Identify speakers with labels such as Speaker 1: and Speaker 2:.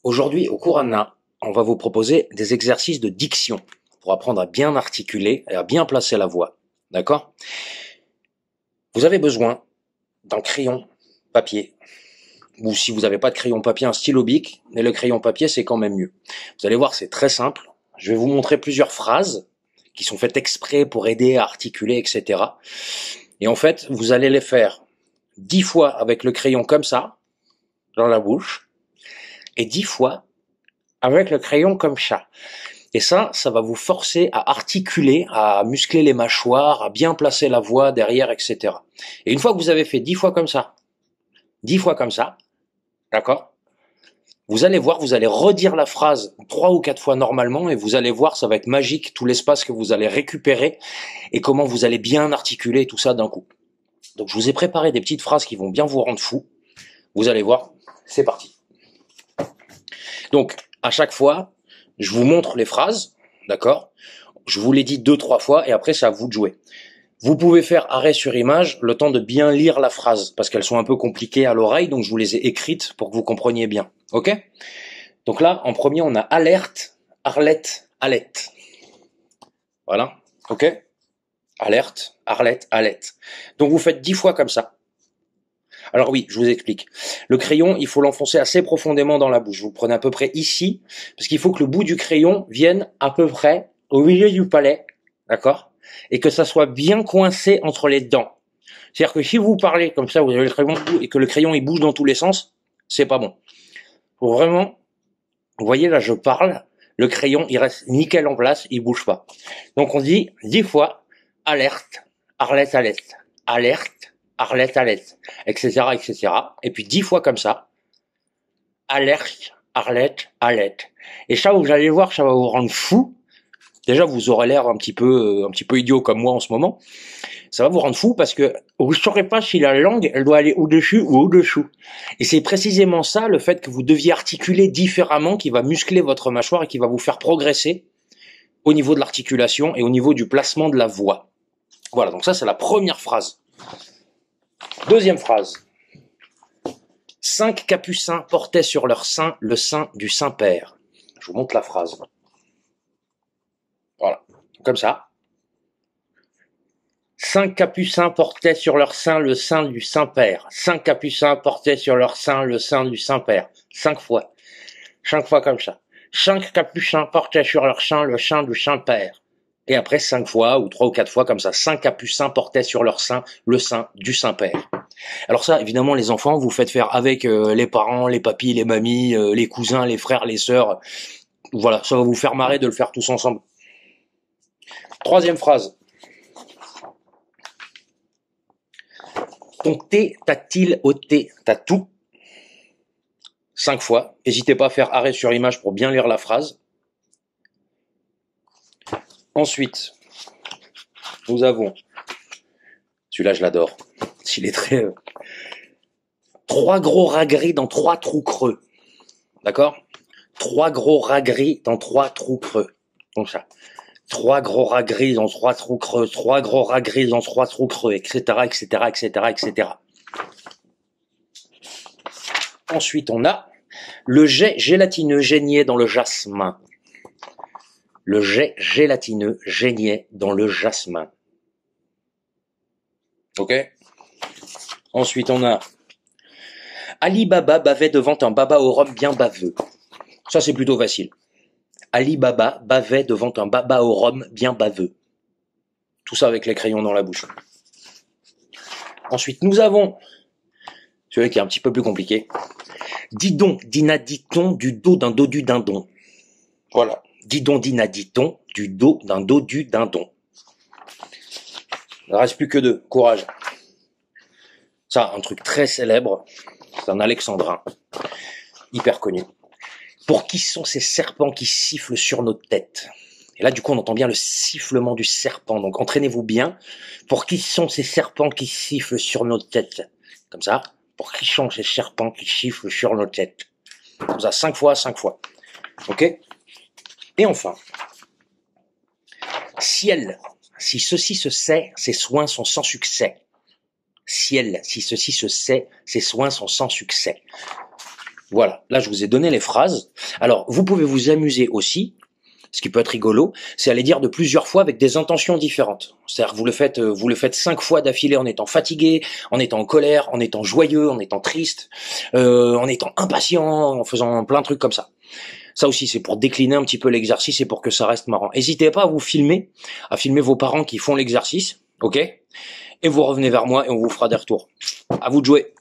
Speaker 1: Aujourd'hui, au cours ANA, on va vous proposer des exercices de diction pour apprendre à bien articuler et à bien placer la voix. D'accord? Vous avez besoin d'un crayon papier, ou si vous n'avez pas de crayon papier, un stylo bic, mais le crayon papier, c'est quand même mieux. Vous allez voir, c'est très simple. Je vais vous montrer plusieurs phrases qui sont faites exprès pour aider à articuler, etc. Et en fait, vous allez les faire 10 fois avec le crayon comme ça, dans la bouche, et 10 fois avec le crayon comme ça. Et ça va vous forcer à articuler, à muscler les mâchoires, à bien placer la voix derrière, etc. Et une fois que vous avez fait 10 fois comme ça, 10 fois comme ça, d'accord? Vous allez voir, vous allez redire la phrase 3 ou 4 fois normalement et vous allez voir, ça va être magique, tout l'espace que vous allez récupérer et comment vous allez bien articuler tout ça d'un coup. Donc je vous ai préparé des petites phrases qui vont bien vous rendre fou. Vous allez voir, c'est parti. Donc, à chaque fois, je vous montre les phrases, d'accord? Je vous les dis 2-3 fois et après c'est à vous de jouer. Vous pouvez faire arrêt sur image, le temps de bien lire la phrase, parce qu'elles sont un peu compliquées à l'oreille, donc je vous les ai écrites pour que vous compreniez bien. Ok? Donc là, en premier, on a alerte, Arlette, Alette. Voilà. Ok? Alerte, Arlette, Alette. Donc vous faites 10 fois comme ça. Alors oui, je vous explique. Le crayon, il faut l'enfoncer assez profondément dans la bouche. Vous le prenez à peu près ici, parce qu'il faut que le bout du crayon vienne à peu près au milieu du palais, d'accord? Et que ça soit bien coincé entre les dents. C'est-à-dire que si vous parlez comme ça, vous avez le crayon et que le crayon il bouge dans tous les sens, c'est pas bon. Faut vraiment, vous voyez là, je parle, le crayon il reste nickel en place, il bouge pas. Donc on dit 10 fois alerte, Arlette, Alette, alerte, Arlette, Alette, etc., etc. Et puis 10 fois comme ça, alerte, Arlette, Alette. Et ça, vous allez voir, ça va vous rendre fou. Déjà, vous aurez l'air un petit peu idiot comme moi en ce moment. Ça va vous rendre fou parce que vous ne saurez pas si la langue, elle doit aller au-dessus ou au-dessous. Et c'est précisément ça, le fait que vous deviez articuler différemment, qui va muscler votre mâchoire et qui va vous faire progresser au niveau de l'articulation et au niveau du placement de la voix. Voilà, donc ça, c'est la première phrase. Deuxième phrase. 5 capucins portaient sur leur sein le sein du Saint-Père. Je vous montre la phrase. Voilà, comme ça. 5 capucins portaient sur leur sein le sein du Saint-Père. 5 capucins portaient sur leur sein le sein du Saint-Père. 5 fois. 5 fois comme ça. 5 capucins portaient sur leur sein le sein du Saint-Père. Et après 5 fois, ou 3 ou 4 fois comme ça. 5 capucins portaient sur leur sein le sein du Saint-Père. Alors ça, évidemment, les enfants, vous faites faire avec les parents, les papis, les mamies, les cousins, les frères, les sœurs. Voilà, ça va vous faire marrer de le faire tous ensemble. Troisième phrase. Ton thé t'a-t-il ôté ta toux? 5 fois. N'hésitez pas à faire arrêt sur image pour bien lire la phrase. Ensuite, nous avons, celui-là je l'adore, s'il est très... 3 gros rats gris dans 3 trous creux. D'accord? 3 gros rats gris dans 3 trous creux. Comme ça. 3 gros rats gris dans 3 trous creux, 3 gros rats gris dans 3 trous creux, etc., etc., etc., etc. Ensuite, on a le jet gélatineux geignait dans le jasmin. Le jet gélatineux geignait dans le jasmin. Ok? Ensuite, on a Ali Baba bavait devant un baba au rhum bien baveux. Ça, c'est plutôt facile. Ali Baba bavait devant un baba au rhum bien baveux. Tout ça avec les crayons dans la bouche. Ensuite, nous avons celui qui est un petit peu plus compliqué. Dis donc, dina dit-on du dos d'un dodu dindon. Voilà. Dis donc, dina dit-on du dos d'un dodu dindon. Il ne reste plus que 2. Courage. Ça, un truc très célèbre. C'est un alexandrin. Hyper connu. Pour qui sont ces serpents qui sifflent sur nos têtes? Et là, du coup, on entend bien le sifflement du serpent. Donc, entraînez-vous bien. Pour qui sont ces serpents qui sifflent sur nos têtes? Comme ça. Pour qui sont ces serpents qui sifflent sur nos têtes? Comme ça, 5 fois, 5 fois. Ok? Et enfin. Ciel, si ceci se sait, ses soins sont sans succès. Ciel, si ceci se sait, ses soins sont sans succès. Voilà, là je vous ai donné les phrases. Alors, vous pouvez vous amuser aussi, ce qui peut être rigolo, c'est à les dire de plusieurs fois avec des intentions différentes. C'est-à-dire vous le faites 5 fois d'affilée en étant fatigué, en étant en colère, en étant joyeux, en étant triste, en étant impatient, en faisant plein de trucs comme ça. Ça aussi, c'est pour décliner un petit peu l'exercice et pour que ça reste marrant. N'hésitez pas à vous filmer, à filmer vos parents qui font l'exercice, ok? Et vous revenez vers moi et on vous fera des retours. À vous de jouer.